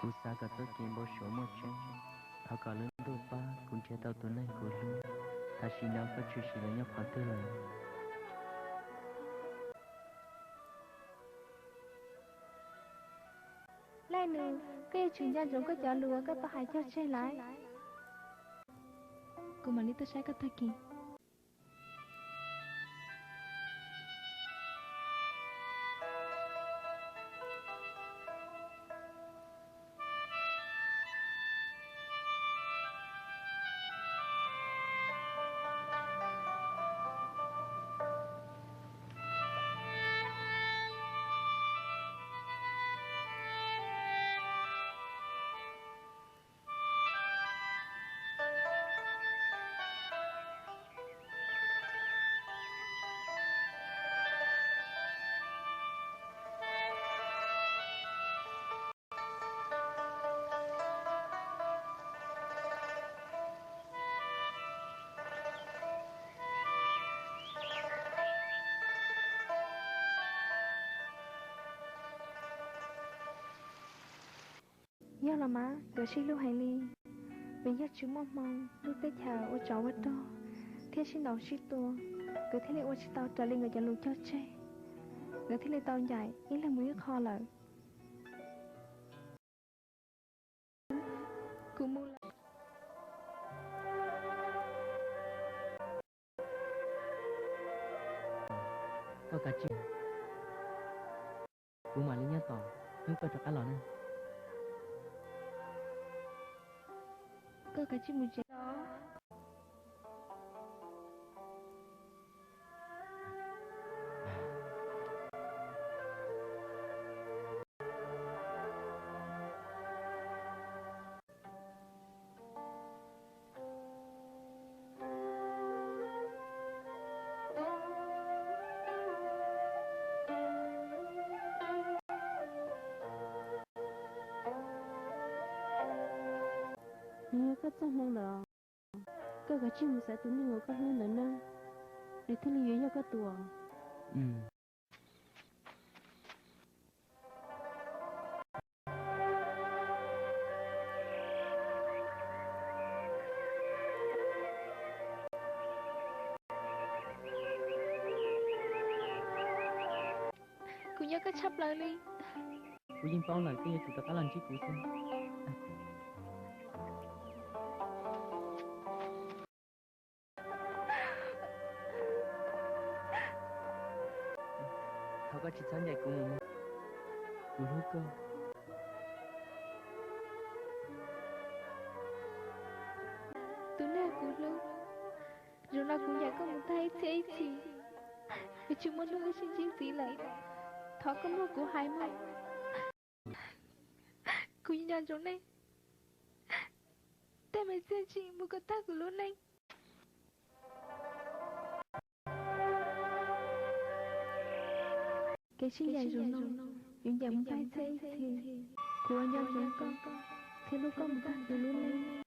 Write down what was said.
Usa cả tôi kiếm bao số một chân, thảo cả lớn đôi ba cũng chơi tao tuần này của luôn, ta chỉ nào có chuyện gì là nhau phản tư lời. Lại nữa, cái chuyện gia giống cái chợ lừa cái tao hãy cho chơi lại. Cô mà lý tôi sai cái thời kỳ. Do là má, gửi xin lưu hành ly. Vì do chú mong mong, lúc tới thảo ô cháu vật đó. Thế xin đầu xin tua, gửi thế này ô xin tao trở lên người cho lưu cho chơi. Gửi thế này tao dạy, ý là muốn kho lợi. Cụ mua lợi. Có cả chuyện, bố mà lý nhớ tỏ, không có cho cá lò nữa. Cơ cả chuyện một chuyện đó. Nhớ có trong năng đó cơ cả chuyện sẽ tụi mình có hơn nữa nè để thấy lý do cái tuổi Cụ nhớ cái chấp lời đi. Cô nhìn bao lời cái chủ tao cá lần chứ cô xin. Thảo có chị sáng dậy của mình. Cô hút cơ. Tú nè cụ lưu. Rồi là cụ dạy có một tay thế thì. Vì chúng muốn lưu xin chiếc gì lại. Thọ có một của hai mày. Cụ nhìn rồi này. Tại mày sẽ chị một cái ta của luôn này. Cái xin dạy rồi nông. Những dạy một tay thế thì. Cụ anh nhau rồi con. Thế lúc có một ta của luôn này.